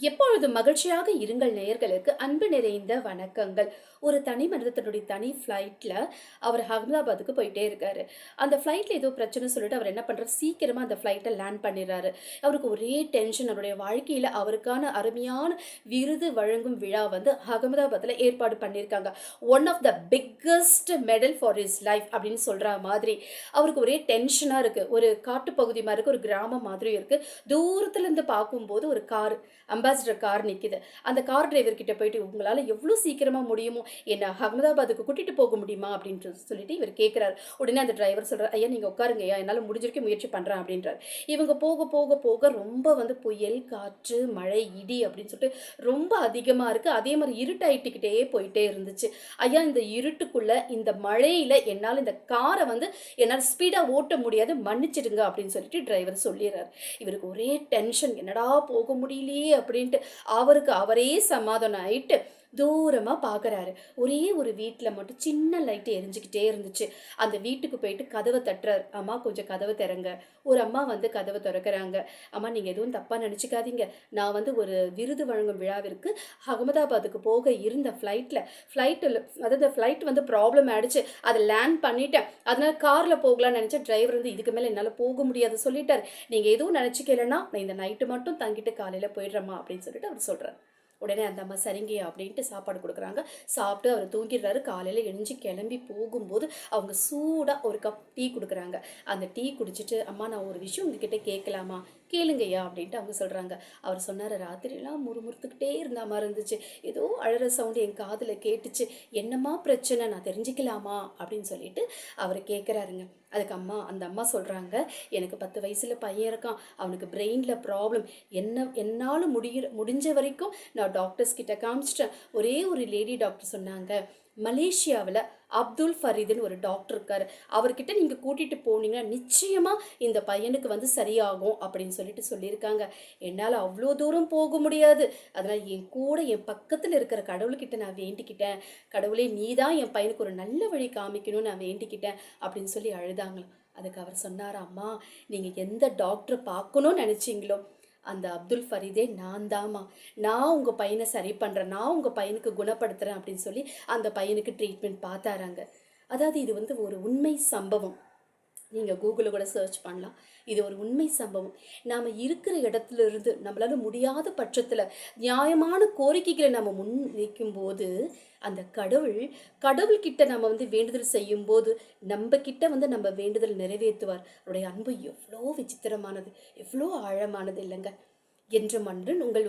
எப்பொழுதும் மகிழ்ச்சியாக இருங்கள் நேயர்களுக்கு அன்பு நிறைந்த வணக்கங்கள். ஒரு தனி மனிதத்தினுடைய தனி ஃப்ளைட்ல அவர் அகமதாபாத்துக்கு போயிட்டே இருக்காரு. அந்த ஃப்ளைட்ல ஏதோ பிரச்சனை சொல்லிட்டு அவர் என்ன பண்றாரு, சீக்கிரமா அந்த ஃப்ளைட்ட லேண்ட் பண்ணிடுறாரு. அவருக்கு ஒரே டென்ஷன். அவருடைய வாழ்க்கையில அவருக்கான அருமையான விருது வழங்கும் விழா வந்து அகமதாபாத்ல ஏற்பாடு பண்ணியிருக்காங்க. One of the biggest medal for his life அப்படின்னு சொல்ற மாதிரி. அவருக்கு ஒரே டென்ஷனா இருக்கு. ஒரு காட்டுப்பகுதி மாதிரி இருக்கு, ஒரு கிராமம் மாதிரி இருக்கு. தூரத்துல இருந்து பார்க்கும்போது ஒரு கார், அம்பாசிடர் கார் நிக்குது. அந்த கார் டிரைவர் கிட்ட போயிட்டு, "உங்களால எவ்ளோ சீக்கிரமா முடியுமோ, என்ன அகமதாபாத்துக்கு கூட்டிட்டு போக முடியுமா?" அப்படின்ட்டு சொல்லிட்டு இவர் கேட்கிறாரு. உடனே அந்த டிரைவர் சொல்றாரு, "ஐயா நீங்க உட்காருங்கய்யா, என்னால முடிஞ்ச வரைக்கும் முயற்சி பண்றேன்" அப்படின்றாரு. இவங்க போக போக போக ரொம்ப வந்து புயல், காற்று, மழை, இடி அப்படின்னு சொல்லிட்டு ரொம்ப அதிகமா இருக்கு. அதே மாரி இருட்டாயிட்டுக்கிட்டே போயிட்டே இருந்துச்சு. "ஐயா இந்த இருட்டுக்குள்ள, இந்த மழையில என்னால இந்த கார வந்து என்னால ஸ்பீடா ஓட்ட முடியாது. மன்னிச்சிடுங்க" அப்படின்னு சொல்லிட்டு டிரைவர் சொல்லிர்றாரு. இவருக்கு ஒரே டென்ஷன். என்னடா போக முடியலையே அப்படின்ட்டு அவருக்கு அவரே சமாதானம் ஆயிட்டு தூரமா பார்க்குறாரு. ஒரே ஒரு வீட்ல மட்டும் சின்ன லைட் எரிஞ்சுக்கிட்டே இருந்துச்சு. அந்த வீட்டுக்கு போயிட்டு கதவ தட்டுறாரு. "அம்மா கொஞ்சம் கதவ திறங்க." ஒரு அம்மா வந்து கதவ தொறக்குறாங்க. "அம்மா நீங்க எதுவும் தப்பா நெனச்சுக்காதீங்க. நான் வந்து ஒரு விருது வழங்கும் விழாவிற்கு அகமதாபாத்துக்கு போக இருந்த அதாவது ஃப்ளைட் வந்து ப்ராப்ளம் ஆயிடுச்சு. அத லேண்ட் பண்ணிட்டேன். அதனால கார்ல போகலாம்னு நெனச்சேன். டிரைவர் வந்து இதுக்கு மேல என்னால போக முடியாது சொல்லிட்டாரு. நீங்க எதுவும் நெனச்சுக்கலன்னா, நான் இந்த நைட்டு மட்டும் தங்கிட்டு காலையில போயிடுறேம்மா" அப்படின்னு சொல்லிட்டு அவர் சொல்றாரு. உடனே அந்த அம்மா சரிங்கய்யா அப்படின்ட்டு சாப்பாடு குடுக்குறாங்க. சாப்பிட்டு அவர் தூங்கிடுறாரு. காலையில எழுஞ்சு கிளம்பி போகும்போது, அவங்க சூடா ஒரு கப் டீ குடுக்குறாங்க. அந்த டீ குடிச்சிட்டு, "அம்மா நான் ஒரு விஷயம் உங்ககிட்ட கேட்கலாமா?" "கேளுங்கய்யா" அப்படின்ட்டு அவங்க சொல்றாங்க. அவர் சொன்னாரு, "ராத்திரிலாம் முறுமுறுத்துக்கிட்டே இருந்த மாரி இருந்துச்சு. ஏதோ அழற சவுண்ட் என் காதுல கேட்டுச்சு. என்னம்மா பிரச்சனை? நான் தெரிஞ்சுக்கலாமா?" அப்படின்னு சொல்லிட்டு அவரு கேட்குறாருங்க. அதுக்கு அந்த அம்மா சொல்றாங்க, "எனக்கு 10 வயசுல பையன் இருக்கான். அவனுக்கு பிரெயின்ல ப்ராப்ளம். என்னால முடிஞ்ச வரைக்கும் நான் டாக்டர்ஸ் கிட்ட காமிச்சிட்டேன். ஒரே ஒரு லேடி டாக்டர் சொன்னாங்க, மலேசியாவுல அப்துல் ஃபரீதுன்னு ஒரு டாக்டர் இருக்காரு. அவர்கிட்ட நீங்க கூட்டிட்டு போனீங்கன்னா, நிச்சயமா இந்த பையனுக்கு வந்து சரியாகும்" அப்படின்னு சொல்லிட்டு சொல்லியிருக்காங்க. என்னால அவ்ளோ தூரம் போக முடியாது. அதனால என் கூட என் பக்கத்துல இருக்கிற கடவுள்கிட்ட நான் வேண்டிக்கிட்டேன். "கடவுளே நீ தான் என் பையனுக்கு ஒரு நல்ல வழி காமிக்கணும்னு நான் வேண்டிக்கிட்டேன்" அப்படின்னு சொல்லி அழுதாங்களாம். அதுக்கு அவர் சொன்னாரு, "அம்மா நீங்க எந்த டாக்டர பார்க்கணும்னு நெனச்சீங்களோ, அந்த அப்துல் ஃபரீதே நான் தாம்மா. நான் உங்க பையன சரி பண்றேன். நான் உங்க பையனுக்கு குணப்படுத்துறேன்" அப்படின்னு சொல்லி அந்த பையனுக்கு ட்ரீட்மெண்ட் பார்த்தாராங்க. அதாவது இது வந்து ஒரு உண்மை சம்பவம். நீங்க கூகுள்ல கூட சர்ச் பண்ணலாம். இது ஒரு உண்மை சம்பவம். நாம இருக்கிற இடத்துல இருந்து நம்மளால முடியாத பட்சத்துல நியாயமான கோரிக்கைகளை நம்ம முன் வைக்கும்போது, அந்த கடவுள்கிட்ட நம்ம வந்து வேண்டுதல் செய்யும்போது, நம்ம கிட்ட வந்து நம்ம வேண்டுதல் நிறைவேத்துவார். அவருடைய அன்பு எவ்ளோ விசித்திரமானது, எவ்ளோ ஆழமானது இல்லங்க. என்றும் அன்புடன் உங்கள்